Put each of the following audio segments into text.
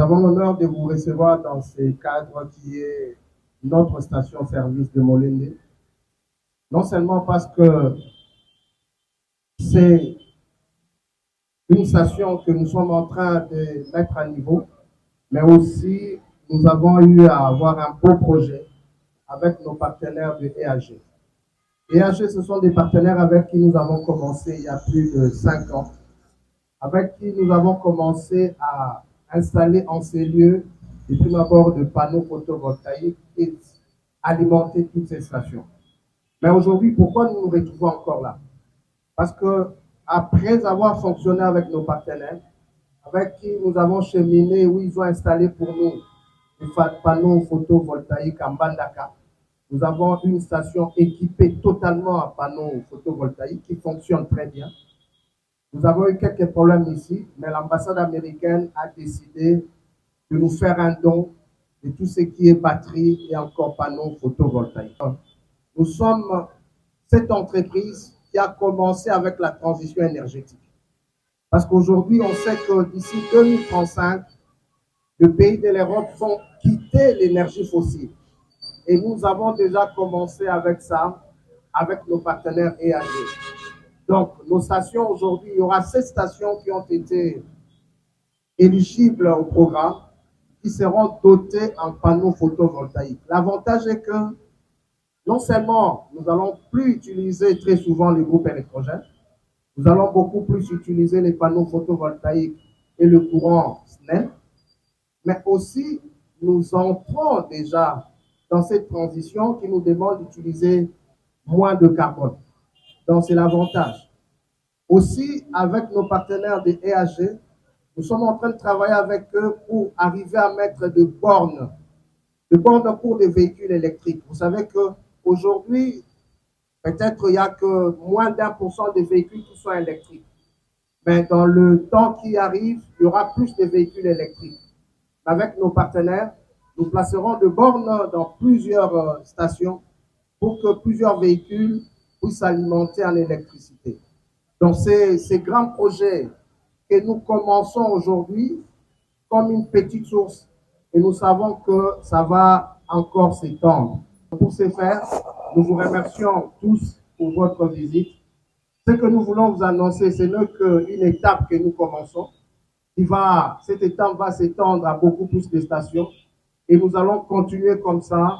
avons l'honneur de vous recevoir dans ce cadre qui est notre station-service de Molende. Non seulement parce que c'est une station que nous sommes en train de mettre à niveau, mais aussi nous avons eu à avoir un beau projet avec nos partenaires de EAG. EAG, ce sont des partenaires avec qui nous avons commencé il y a plus de 5 ans, avec qui nous avons commencé à installer en ces lieux depuis d'abord de panneaux photovoltaïques et alimenter toutes ces stations. Mais aujourd'hui, pourquoi nous nous retrouvons encore là? Parce que après avoir fonctionné avec nos partenaires, avec qui nous avons cheminé, où ils ont installé pour nous des panneaux photovoltaïques en Bandaka, nous avons une station équipée totalement en panneaux photovoltaïques qui fonctionne très bien. Nous avons eu quelques problèmes ici, mais l'ambassade américaine a décidé de nous faire un don de tout ce qui est batterie et encore panneaux photovoltaïques. Nous sommes cette entreprise qui a commencé avec la transition énergétique. Parce qu'aujourd'hui, on sait que d'ici 2035, les pays de l'Europe vont quitter l'énergie fossile. Et nous avons déjà commencé avec ça, avec nos partenaires EAG. Donc, nos stations aujourd'hui, il y aura 7 stations qui ont été éligibles au programme, qui seront dotées en panneaux photovoltaïques. L'avantage est que non seulement nous allons plus utiliser très souvent les groupes électrogènes, nous allons beaucoup plus utiliser les panneaux photovoltaïques et le courant SNEL, mais aussi nous entrons déjà dans cette transition qui nous demande d'utiliser moins de carbone. Donc c'est l'avantage. Aussi, avec nos partenaires de EAG, nous sommes en train de travailler avec eux pour arriver à mettre des bornes pour des véhicules électriques. Vous savez qu'aujourd'hui, peut-être il n'y a que moins d'1% des véhicules qui sont électriques. Mais dans le temps qui arrive, il y aura plus de véhicules électriques. Avec nos partenaires, nous placerons des bornes dans plusieurs stations pour que plusieurs véhicules puissent s'alimenter en électricité. Donc, ces grands projets que nous commençons aujourd'hui comme une petite source et nous savons que ça va encore s'étendre. Pour ce faire, nous vous remercions tous pour votre visite. Ce que nous voulons vous annoncer, ce n'est qu'une étape que nous commençons. Cette étape va s'étendre à beaucoup plus de stations et nous allons continuer comme ça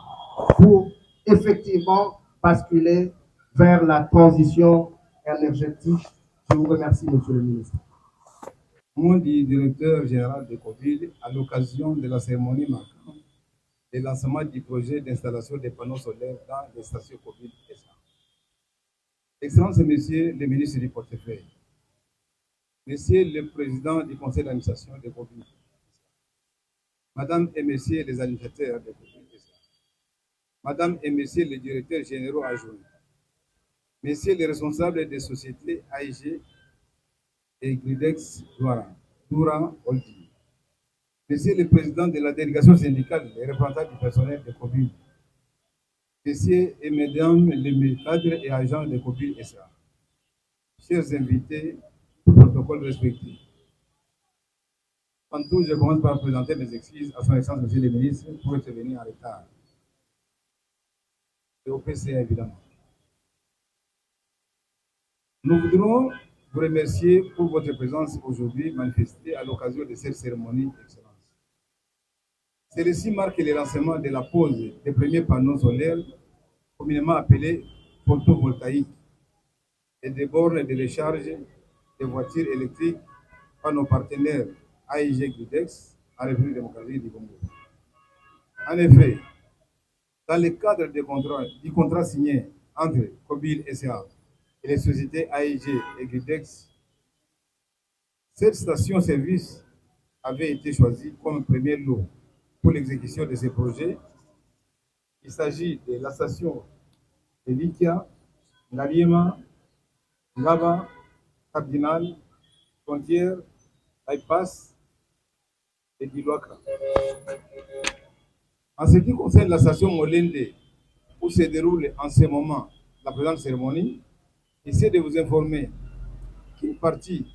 pour effectivement basculer vers la transition énergétique. Je vous remercie, Monsieur le ministre. Mot du directeur général de Coville à l'occasion de la cérémonie marquant le lancement du projet d'installation des panneaux solaires dans les stations Coville SA. Excellences et Messieurs les ministres du portefeuille, Messieurs le Président du Conseil d'administration de Coville, Madame et Messieurs les administrateurs de Coville SA, Madame et Messieurs les directeurs généraux adjoints, Messieurs les responsables des sociétés AIG et Gridex Doura Holding, Messieurs le Président de la délégation syndicale et représentants du personnel de Coville, Messieurs et Mesdames les cadres et agents de Coville SA, chers invités, protocole respecté. En tout, je commence par présenter mes excuses à son Excellence, Monsieur le Ministre, pour être venu en retard. Et au PCA, évidemment. Nous voudrons vous remercier pour votre présence aujourd'hui manifestée à l'occasion de cette cérémonie d'excellence. Celle-ci marque le lancement de la pose des premiers panneaux solaires, communément appelés photovoltaïques, et des bornes de recharge des voitures électriques par nos partenaires AIG Gridex en République démocratique du Congo. En effet, dans le cadre du contrat signé entre Coville SA et les sociétés AIG et Gridex, cette station-service avait été choisie comme premier lot pour l'exécution de ces projets. Il s'agit de la station de Likia, Ngaliema, Ngaba, Cardinal, Frontière, Bypass et Diluaka. En ce qui concerne la station Molende, où se déroule en ce moment la présente cérémonie, j'essaie de vous informer qu'une partie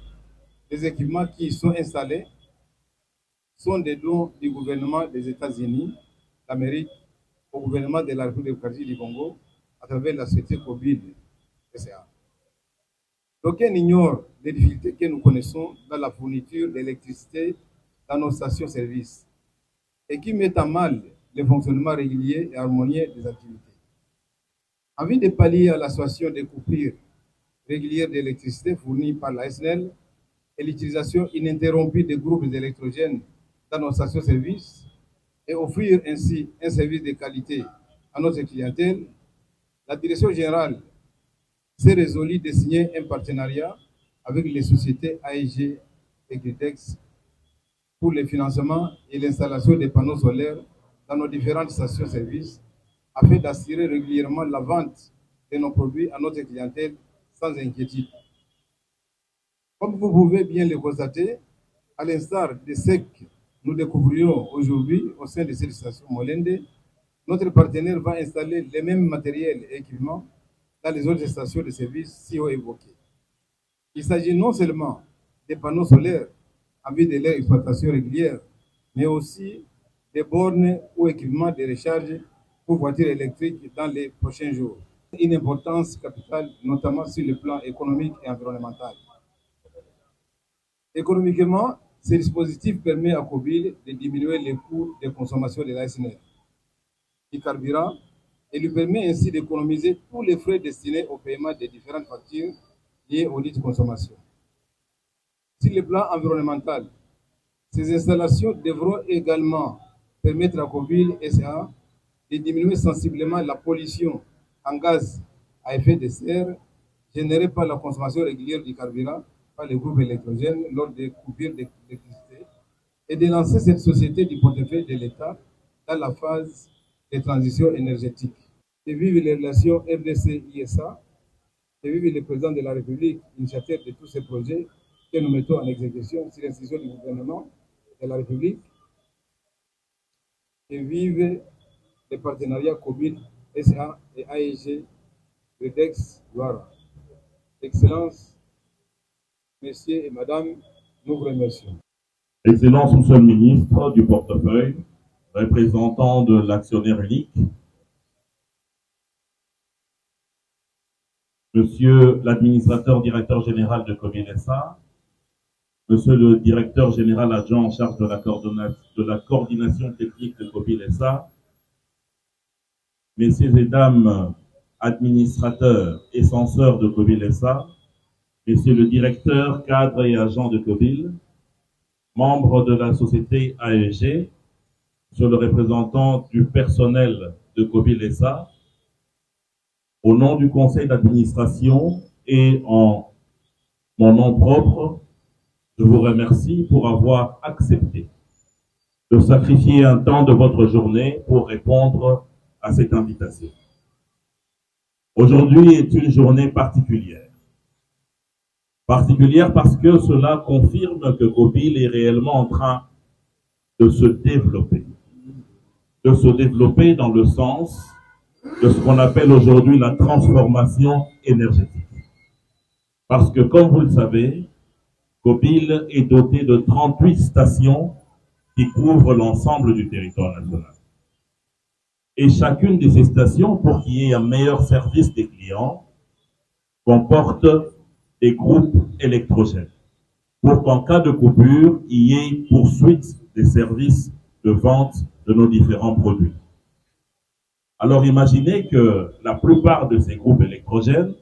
des équipements qui y sont installés sont des dons du gouvernement des États-Unis d'Amérique au gouvernement de la République démocratique du Congo à travers la société COVID SA. D'aucuns ignorent les difficultés que nous connaissons dans la fourniture d'électricité dans nos stations-service et qui mettent à mal le fonctionnement régulier et harmonieux des activités. En vue de pallier à la situation de coupures régulières d'électricité fournies par la SNEL et l'utilisation ininterrompue des groupes électrogènes dans nos stations-service et offrir ainsi un service de qualité à notre clientèle, la Direction générale s'est résolue de signer un partenariat avec les sociétés AEG et Gritex pour le financement et l'installation des panneaux solaires dans nos différentes stations-service afin d'assurer régulièrement la vente de nos produits à notre clientèle sans inquiétude. Comme vous pouvez bien le constater, à l'instar de ce que nous découvrions aujourd'hui au sein de cette station Molende, notre partenaire va installer les mêmes matériels et équipements dans les autres stations de service si haut évoquées. Il s'agit non seulement des panneaux solaires en vue de leur exploitation régulière, mais aussi des bornes ou équipements de recharge pour voitures électriques dans les prochains jours. Une importance capitale, notamment sur le plan économique et environnemental. Économiquement, ce dispositif permet à Kobil de diminuer les coûts de consommation de la SNEL, du carburant, et lui permet ainsi d'économiser tous les frais destinés au paiement des différentes factures liées aux dites consommations. Sur le plan environnemental, ces installations devront également permettre à Kobil SA de diminuer sensiblement la pollution en gaz à effet de serre générée par la consommation régulière du carburant par les groupes électrogènes lors des coupures d'électricité et de lancer cette société du portefeuille de l'État dans la phase de transition énergétique. Et vive les relations RDC-ISA, et vive le président de la République, initiateur de tous ces projets que nous mettons en exécution sur l'institution du gouvernement de la République, et vive les partenariats COVID, SA et AEG, Redex, Loire. Excellence, messieurs et madame, nous vous remercions. Excellence, Monsieur le ministre du portefeuille, représentant de l'actionnaire unique, Monsieur l'administrateur directeur général de Kobil SA, Monsieur le directeur général adjoint en charge de la coordination technique de Kobil SA, Messieurs et dames administrateurs et censeurs de Kobil SA, Messieurs le directeur, cadre et agent de Kobil, membres de la société AEG, Monsieur le représentant du personnel de Kobil SA, au nom du conseil d'administration et en mon nom propre, je vous remercie pour avoir accepté de sacrifier un temps de votre journée pour répondre à cette invitation. Aujourd'hui est une journée particulière. Particulière parce que cela confirme que Kobil est réellement en train de se développer. De se développer dans le sens de ce qu'on appelle aujourd'hui la transformation énergétique. Parce que, comme vous le savez, Kobil est doté de 38 stations qui couvrent l'ensemble du territoire national. Et chacune de ces stations, pour qu'il y ait un meilleur service des clients, comporte des groupes électrogènes. Pour qu'en cas de coupure, il y ait poursuite des services de vente de nos différents produits. Alors imaginez que la plupart de ces groupes électrogènes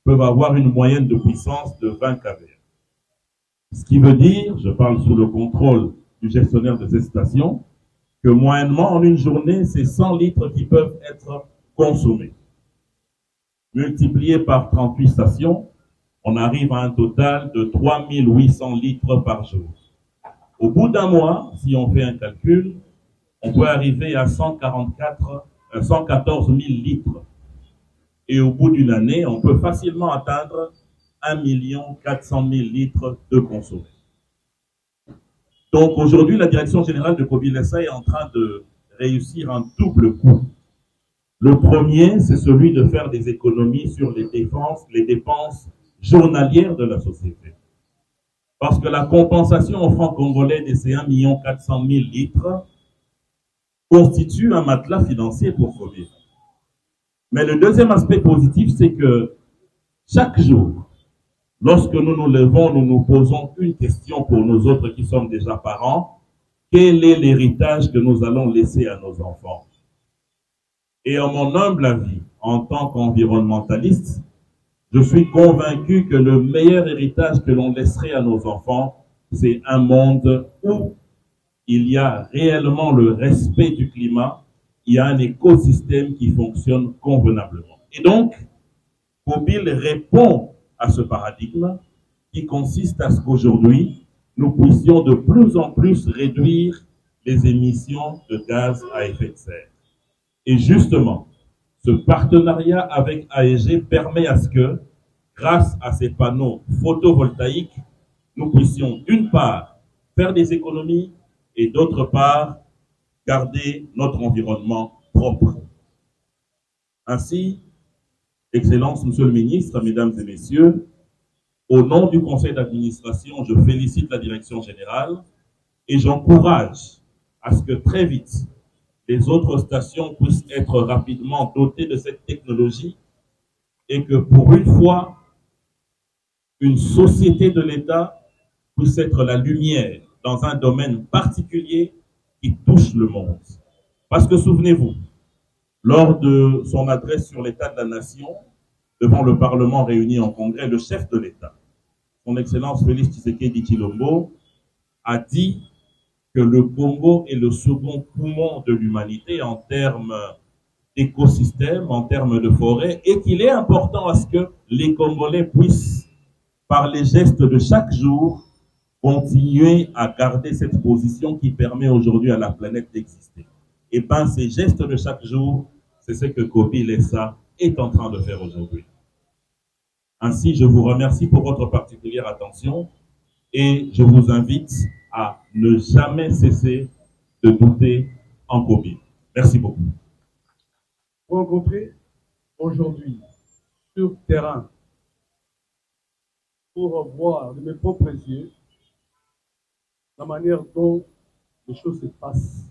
peuvent avoir une moyenne de puissance de 20 kV. Ce qui veut dire, je parle sous le contrôle du gestionnaire de ces stations, que moyennement en une journée, c'est 100 litres qui peuvent être consommés. Multiplié par 38 stations, on arrive à un total de 3800 litres par jour. Au bout d'un mois, si on fait un calcul, on peut arriver à 114 000 litres. Et au bout d'une année, on peut facilement atteindre 1 400 000 litres de consommés. Donc aujourd'hui, la direction générale de Kobil SA est en train de réussir un double coup. Le premier, c'est celui de faire des économies sur les dépenses journalières de la société. Parce que la compensation aux francs congolais de ces 1 400 000 litres constitue un matelas financier pour Kobil. Mais le deuxième aspect positif, c'est que chaque jour, lorsque nous nous levons, nous nous posons une question pour nous autres qui sommes déjà parents. Quel est l'héritage que nous allons laisser à nos enfants? Et en mon humble avis, en tant qu'environnementaliste, je suis convaincu que le meilleur héritage que l'on laisserait à nos enfants, c'est un monde où il y a réellement le respect du climat, il y a un écosystème qui fonctionne convenablement. Et donc, Kobil répond à ce paradigme qui consiste à ce qu'aujourd'hui, nous puissions de plus en plus réduire les émissions de gaz à effet de serre. Et justement, ce partenariat avec AEG permet à ce que, grâce à ces panneaux photovoltaïques, nous puissions d'une part faire des économies et d'autre part garder notre environnement propre. Ainsi, Excellences, Monsieur le Ministre, Mesdames et Messieurs, au nom du Conseil d'administration, je félicite la Direction générale et j'encourage à ce que très vite, les autres stations puissent être rapidement dotées de cette technologie et que pour une fois, une société de l'État puisse être la lumière dans un domaine particulier qui touche le monde. Parce que souvenez-vous, lors de son adresse sur l'état de la nation, devant le Parlement réuni en congrès, le chef de l'État, son Excellence Félix Tshisekedi Tshilombo, a dit que le Congo est le second poumon de l'humanité en termes d'écosystème, en termes de forêt, et qu'il est important à ce que les Congolais puissent, par les gestes de chaque jour, continuer à garder cette position qui permet aujourd'hui à la planète d'exister. Et bien, ces gestes de chaque jour, c'est ce que Kobil SA est en train de faire aujourd'hui. Ainsi, je vous remercie pour votre particulière attention et je vous invite à ne jamais cesser de douter en Kobil. Merci beaucoup. Rencontrer aujourd'hui sur terrain pour voir de mes propres yeux la manière dont les choses se passent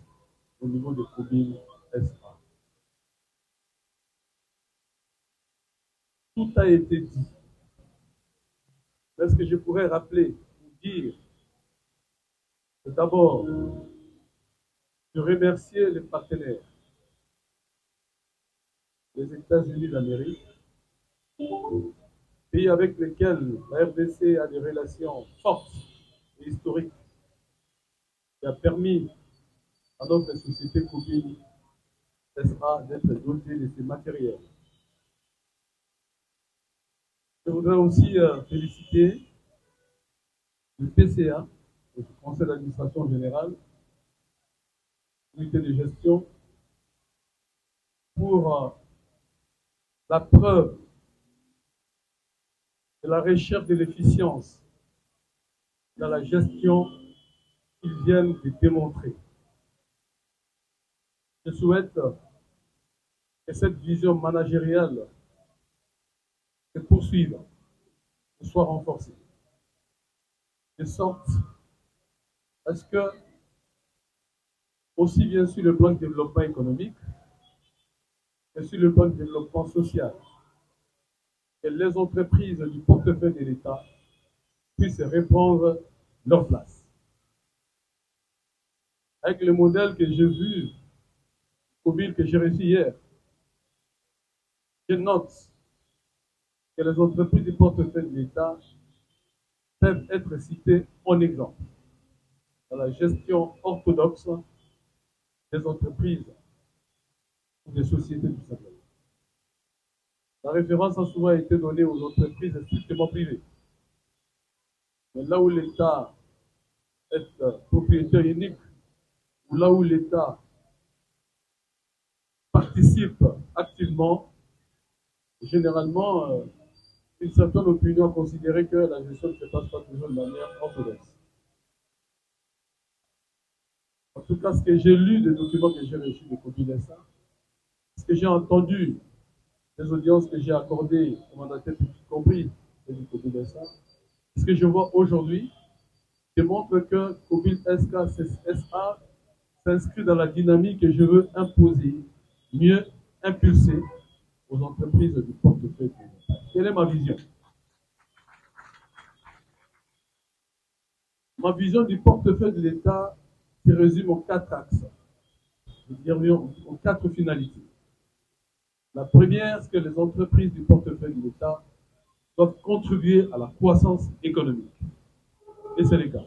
au niveau de Kobil SA. Tout a été dit. Est-ce que je pourrais rappeler ou dire que d'abord, je remercier les partenaires, les États-Unis d'Amérique, pays avec lesquels la RDC a des relations fortes et historiques, qui a permis à notre société Kobil SA d'être dotée de ces matériels. Je voudrais aussi féliciter le PCA, le Conseil d'administration générale, l'unité de gestion, pour la preuve de la recherche de l'efficience dans la gestion qu'ils viennent de démontrer. Je souhaite que cette vision managériale se poursuive, soit renforcée, de sorte à ce que, aussi bien sur le plan de développement économique que sur le plan de développement social, que les entreprises du portefeuille de l'État puissent répondre leur place. Avec le modèle que j'ai vu, Kobil, que j'ai reçu hier, je note que les entreprises du portefeuille de l'État peuvent être citées en exemple dans la gestion orthodoxe des entreprises ou des sociétés tout simplement. La référence a souvent été donnée aux entreprises strictement privées. Mais là où l'État est propriétaire unique, ou là où l'État participe activement, généralement, une certaine opinion a considéré que la gestion ne se passe pas toujours de manière orthodoxe. En tout cas, ce que j'ai lu des documents que j'ai reçus de Kobil SA, ce que j'ai entendu des audiences que j'ai accordées au mandataire public, y compris de Kobil SA, ce que je vois aujourd'hui, démontre que Kobil SA s'inscrit dans la dynamique que je veux imposer, mieux impulser aux entreprises du portefeuille de l'État. Quelle est ma vision? Ma vision du portefeuille de l'État se résume en 4 axes, je dirais en 4 finalités. La première, c'est que les entreprises du portefeuille de l'État doivent contribuer à la croissance économique. Et c'est le cas.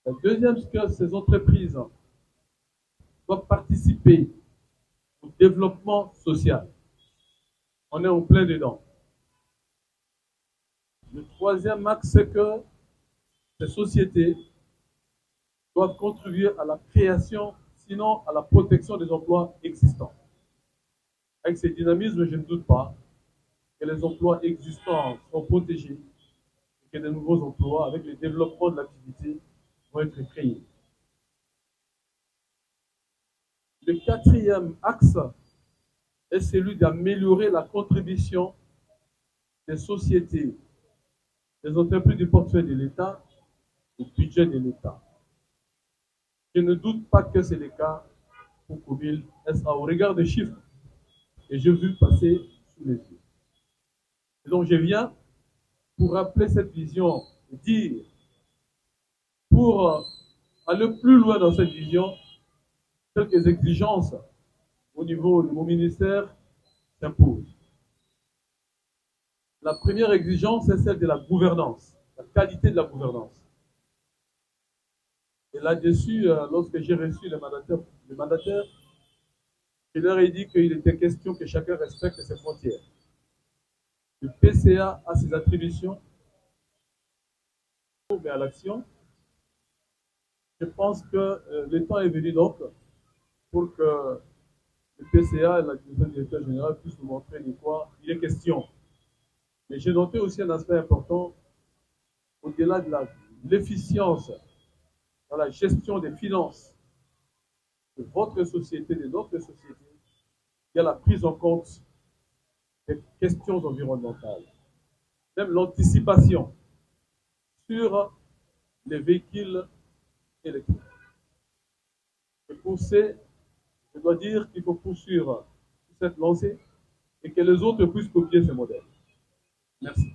La deuxième, c'est que ces entreprises doivent participer au développement social. On est en plein dedans. Le troisième axe, c'est que ces sociétés doivent contribuer à la création, sinon à la protection des emplois existants. Avec ces dynamismes, je ne doute pas que les emplois existants sont protégés et que de nouveaux emplois, avec le développement de l'activité, vont être créés. Le quatrième axe est celui d'améliorer la contribution des sociétés, des entreprises du portefeuille de l'État au budget de l'État. Je ne doute pas que c'est le cas pour Kobil SA au regard des chiffres que j'ai vu passer sous les yeux. Et donc je viens pour rappeler cette vision et dire, pour aller plus loin dans cette vision, quelques exigences au niveau de mon ministère s'imposent. La première exigence est celle de la gouvernance, la qualité de la gouvernance. Et là-dessus, lorsque j'ai reçu les mandataires, je leur ai dit qu'il était question que chacun respecte ses frontières. Le PCA a ses attributions, mais à l'action. Je pense que le temps est venu donc pour que le PCA et la directeur général puissent nous montrer de quoi il est question. Mais j'ai noté aussi un aspect important, au-delà de l'efficience dans la gestion des finances de votre société, de notre société, il y a la prise en compte des questions environnementales, même l'anticipation sur les véhicules électriques. Et pour ce, je dois dire qu'il faut poursuivre cette lancée et que les autres puissent copier ce modèle. Merci.